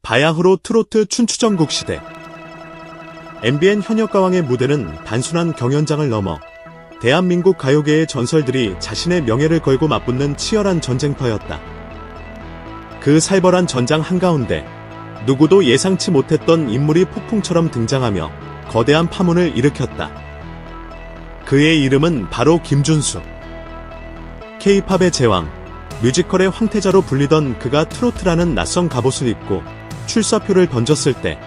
바야흐로 트로트 춘추전국 시대. MBN 현역가왕의 무대는 단순한 경연장을 넘어 대한민국 가요계의 전설들이 자신의 명예를 걸고 맞붙는 치열한 전쟁터였다. 그 살벌한 전장 한가운데 누구도 예상치 못했던 인물이 폭풍처럼 등장하며 거대한 파문을 일으켰다. 그의 이름은 바로 김준수. K-팝의 제왕, 뮤지컬의 황태자로 불리던 그가 트로트라는 낯선 갑옷을 입고 출사표를 던졌을 때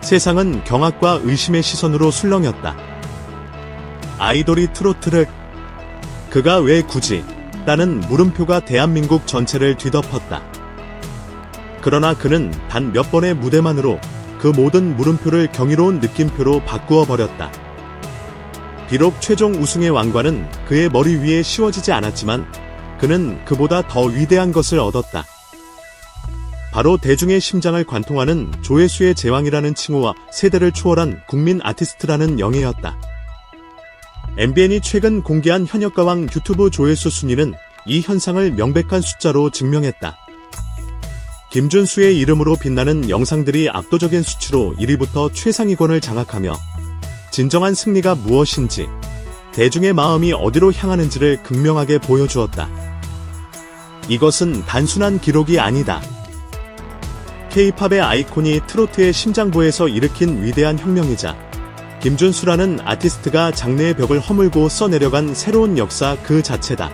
세상은 경악과 의심의 시선으로 술렁였다. 아이돌이 트로트를? 그가 왜 굳이? 라는 물음표가 대한민국 전체를 뒤덮었다. 그러나 그는 단 몇 번의 무대만으로 그 모든 물음표를 경이로운 느낌표로 바꾸어 버렸다. 비록 최종 우승의 왕관은 그의 머리 위에 씌워지지 않았지만 그는 그보다 더 위대한 것을 얻었다. 바로 대중의 심장을 관통하는 조회수의 제왕이라는 칭호와 세대를 초월한 국민 아티스트라는 영예였다. MBN이 최근 공개한 현역가왕 유튜브 조회수 순위는 이 현상을 명백한 숫자로 증명했다. 김준수의 이름으로 빛나는 영상들이 압도적인 수치로 1위부터 최상위권을 장악하며 진정한 승리가 무엇인지, 대중의 마음이 어디로 향하는지를 극명하게 보여주었다. 이것은 단순한 기록이 아니다. K-팝의 아이콘이 트로트의 심장부에서 일으킨 위대한 혁명이자 김준수라는 아티스트가 장르의 벽을 허물고 써내려간 새로운 역사 그 자체다.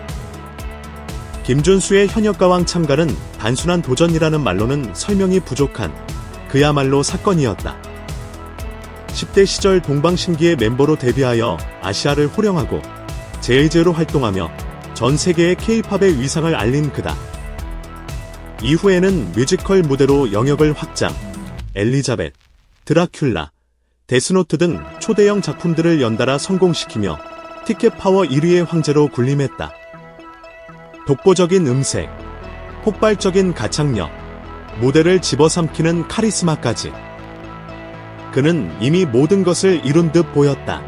김준수의 현역가왕 참가는 단순한 도전이라는 말로는 설명이 부족한 그야말로 사건이었다. 10대 시절 동방신기의 멤버로 데뷔하여 아시아를 호령하고 제이제로 활동하며 전 세계의 K-팝의 위상을 알린 그다. 이후에는 뮤지컬 무대로 영역을 확장, 엘리자벳, 드라큘라, 데스노트 등 초대형 작품들을 연달아 성공시키며 티켓 파워 1위의 황제로 군림했다. 독보적인 음색, 폭발적인 가창력, 무대를 집어삼키는 카리스마까지. 그는 이미 모든 것을 이룬 듯 보였다.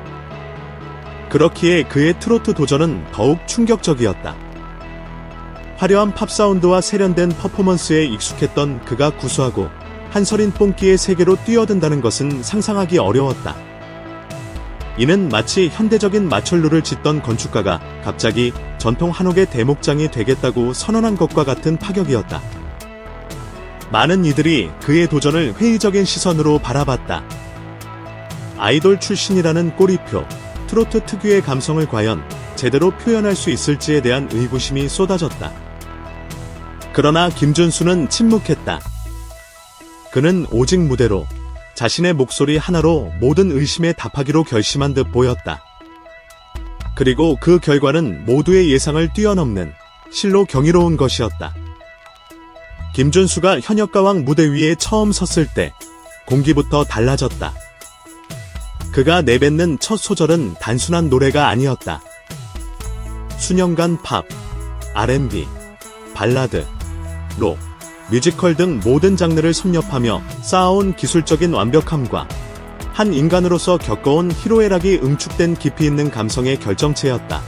그렇기에 그의 트로트 도전은 더욱 충격적이었다. 화려한 팝 사운드와 세련된 퍼포먼스에 익숙했던 그가 구수하고 한서린 뽕기의 세계로 뛰어든다는 것은 상상하기 어려웠다. 이는 마치 현대적인 마철루를 짓던 건축가가 갑자기 전통 한옥의 대목장이 되겠다고 선언한 것과 같은 파격이었다. 많은 이들이 그의 도전을 회의적인 시선으로 바라봤다. 아이돌 출신이라는 꼬리표, 트로트 특유의 감성을 과연 제대로 표현할 수 있을지에 대한 의구심이 쏟아졌다. 그러나 김준수는 침묵했다. 그는 오직 무대로, 자신의 목소리 하나로 모든 의심에 답하기로 결심한 듯 보였다. 그리고 그 결과는 모두의 예상을 뛰어넘는 실로 경이로운 것이었다. 김준수가 현역가왕 무대 위에 처음 섰을 때 공기부터 달라졌다. 그가 내뱉는 첫 소절은 단순한 노래가 아니었다. 수년간 팝, R&B, 발라드, 록, 뮤지컬 등 모든 장르를 섭렵하며 쌓아온 기술적인 완벽함과 한 인간으로서 겪어온 희로애락이 응축된 깊이 있는 감성의 결정체였다.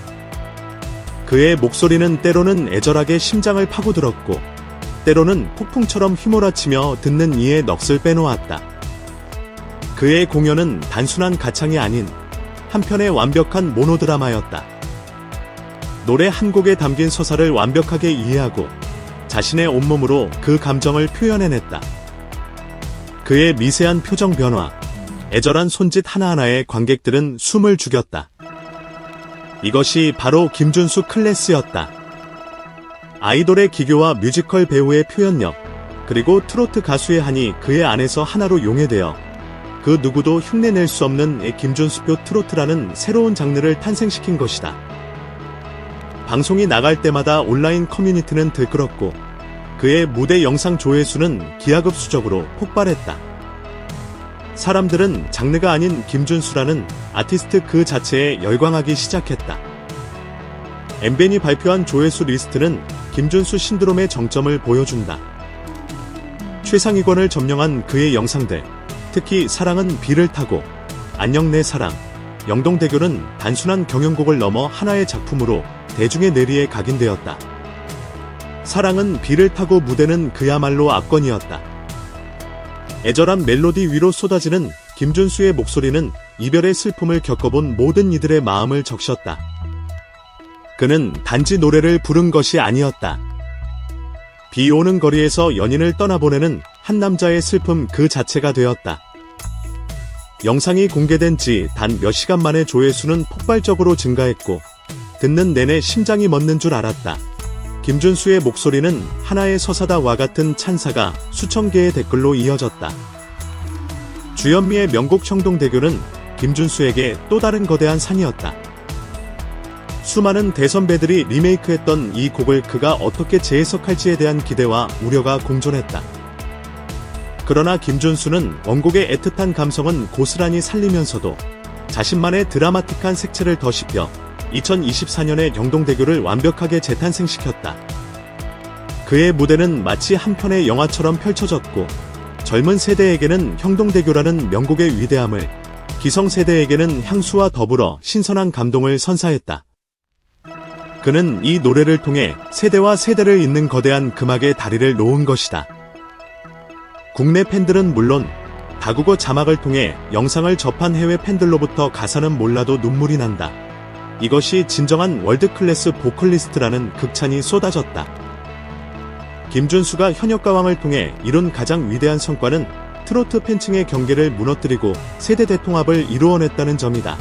그의 목소리는 때로는 애절하게 심장을 파고들었고 때로는 폭풍처럼 휘몰아치며 듣는 이의 넋을 빼놓았다. 그의 공연은 단순한 가창이 아닌 한편의 완벽한 모노드라마였다. 노래 한 곡에 담긴 서사를 완벽하게 이해하고 자신의 온몸으로 그 감정을 표현해냈다. 그의 미세한 표정 변화, 애절한 손짓 하나하나에 관객들은 숨을 죽였다. 이것이 바로 김준수 클래스였다. 아이돌의 기교와 뮤지컬 배우의 표현력, 그리고 트로트 가수의 한이 그의 안에서 하나로 용해되어 그 누구도 흉내낼 수 없는 김준수표 트로트라는 새로운 장르를 탄생시킨 것이다. 방송이 나갈 때마다 온라인 커뮤니티는 들끓었고 그의 무대 영상 조회수는 기하급수적으로 폭발했다. 사람들은 장르가 아닌 김준수라는 아티스트 그 자체에 열광하기 시작했다. MBN이 발표한 조회수 리스트는 김준수 신드롬의 정점을 보여준다. 최상위권을 점령한 그의 영상들, 특히 사랑은 비를 타고, 안녕 내 사랑, 영동대교는 단순한 경연곡을 넘어 하나의 작품으로 대중의 뇌리에 각인되었다. 사랑은 비를 타고 무대는 그야말로 압권이었다. 애절한 멜로디 위로 쏟아지는 김준수의 목소리는 이별의 슬픔을 겪어본 모든 이들의 마음을 적셨다. 그는 단지 노래를 부른 것이 아니었다. 비 오는 거리에서 연인을 떠나보내는 한 남자의 슬픔 그 자체가 되었다. 영상이 공개된 지 단 몇 시간 만에 조회수는 폭발적으로 증가했고 듣는 내내 심장이 멎는 줄 알았다. 김준수의 목소리는 하나의 서사다와 같은 찬사가 수천 개의 댓글로 이어졌다. 주현미의 명곡 형동대교는 김준수에게 또 다른 거대한 상이었다. 수많은 대선배들이 리메이크했던 이 곡을 그가 어떻게 재해석할지에 대한 기대와 우려가 공존했다. 그러나 김준수는 원곡의 애틋한 감성은 고스란히 살리면서도 자신만의 드라마틱한 색채를 더씹혀 2024년의 영동대교를 완벽하게 재탄생시켰다. 그의 무대는 마치 한 편의 영화처럼 펼쳐졌고 젊은 세대에게는 형동대교라는 명곡의 위대함을, 기성세대에게는 향수와 더불어 신선한 감동을 선사했다. 그는 이 노래를 통해 세대와 세대를 잇는 거대한 금악의 다리를 놓은 것이다. 국내 팬들은 물론 다국어 자막을 통해 영상을 접한 해외 팬들로부터 가사는 몰라도 눈물이 난다. 이것이 진정한 월드클래스 보컬리스트라는 극찬이 쏟아졌다. 김준수가 현역가왕을 통해 이룬 가장 위대한 성과는 트로트 팬층의 경계를 무너뜨리고 세대 대통합을 이루어냈다는 점이다.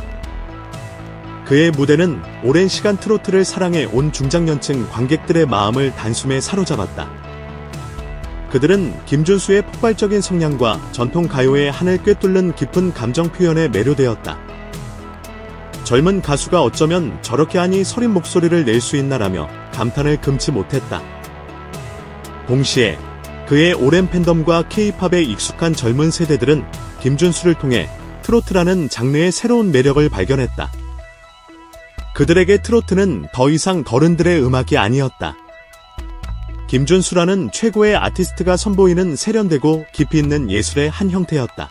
그의 무대는 오랜 시간 트로트를 사랑해 온 중장년층 관객들의 마음을 단숨에 사로잡았다. 그들은 김준수의 폭발적인 성량과 전통 가요의 한을 꿰뚫는 깊은 감정 표현에 매료되었다. 젊은 가수가 어쩌면 저렇게 하니 서린 목소리를 낼 수 있나라며 감탄을 금치 못했다. 동시에 그의 오랜 팬덤과 K-팝에 익숙한 젊은 세대들은 김준수를 통해 트로트라는 장르의 새로운 매력을 발견했다. 그들에게 트로트는 더 이상 어른들의 음악이 아니었다. 김준수라는 최고의 아티스트가 선보이는 세련되고 깊이 있는 예술의 한 형태였다.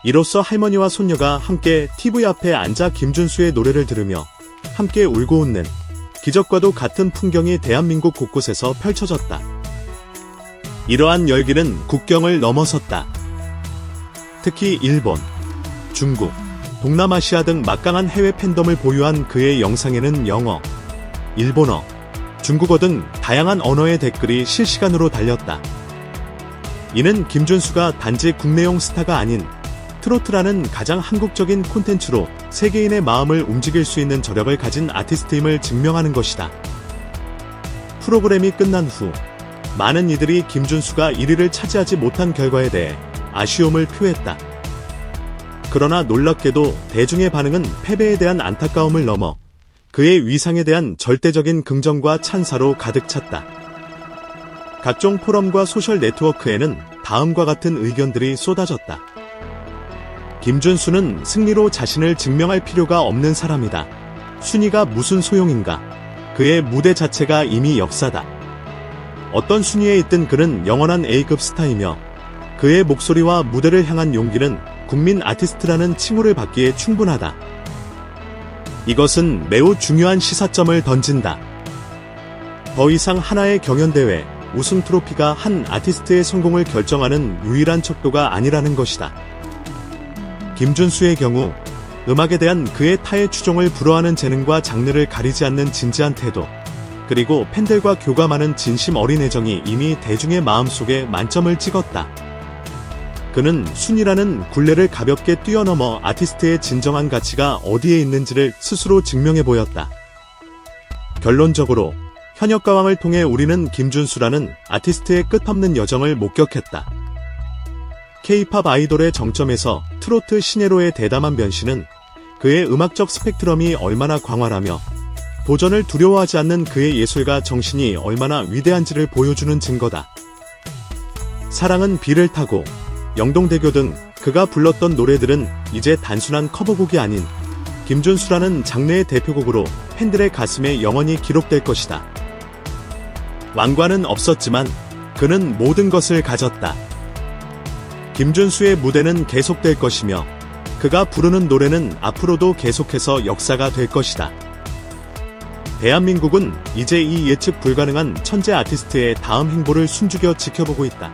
이로써 할머니와 손녀가 함께 TV 앞에 앉아 김준수의 노래를 들으며 함께 울고 웃는 기적과도 같은 풍경이 대한민국 곳곳에서 펼쳐졌다. 이러한 열기는 국경을 넘어섰다. 특히 일본, 중국, 동남아시아 등 막강한 해외 팬덤을 보유한 그의 영상에는 영어, 일본어, 중국어 등 다양한 언어의 댓글이 실시간으로 달렸다. 이는 김준수가 단지 국내용 스타가 아닌 트로트라는 가장 한국적인 콘텐츠로 세계인의 마음을 움직일 수 있는 저력을 가진 아티스트임을 증명하는 것이다. 프로그램이 끝난 후 많은 이들이 김준수가 1위를 차지하지 못한 결과에 대해 아쉬움을 표했다. 그러나 놀랍게도 대중의 반응은 패배에 대한 안타까움을 넘어 그의 위상에 대한 절대적인 긍정과 찬사로 가득 찼다. 각종 포럼과 소셜 네트워크에는 다음과 같은 의견들이 쏟아졌다. 김준수는 승리로 자신을 증명할 필요가 없는 사람이다. 순위가 무슨 소용인가? 그의 무대 자체가 이미 역사다. 어떤 순위에 있든 그는 영원한 A급 스타이며 그의 목소리와 무대를 향한 용기는 국민 아티스트라는 칭호를 받기에 충분하다. 이것은 매우 중요한 시사점을 던진다. 더 이상 하나의 경연대회, 우승 트로피가 한 아티스트의 성공을 결정하는 유일한 척도가 아니라는 것이다. 김준수의 경우 음악에 대한 그의 타의 추종을 불허하는 재능과 장르를 가리지 않는 진지한 태도, 그리고 팬들과 교감하는 진심 어린 애정이 이미 대중의 마음속에 만점을 찍었다. 그는 순위라는 굴레를 가볍게 뛰어넘어 아티스트의 진정한 가치가 어디에 있는지를 스스로 증명해 보였다. 결론적으로 현역가왕을 통해 우리는 김준수라는 아티스트의 끝없는 여정을 목격했다. K-팝 아이돌의 정점에서 트로트 신예로의 대담한 변신은 그의 음악적 스펙트럼이 얼마나 광활하며 도전을 두려워하지 않는 그의 예술가 정신이 얼마나 위대한지를 보여주는 증거다. 사랑은 비를 타고, 영동대교 등 그가 불렀던 노래들은 이제 단순한 커버곡이 아닌 김준수라는 장르의 대표곡으로 팬들의 가슴에 영원히 기록될 것이다. 왕관은 없었지만 그는 모든 것을 가졌다. 김준수의 무대는 계속될 것이며 그가 부르는 노래는 앞으로도 계속해서 역사가 될 것이다. 대한민국은 이제 이 예측 불가능한 천재 아티스트의 다음 행보를 숨죽여 지켜보고 있다.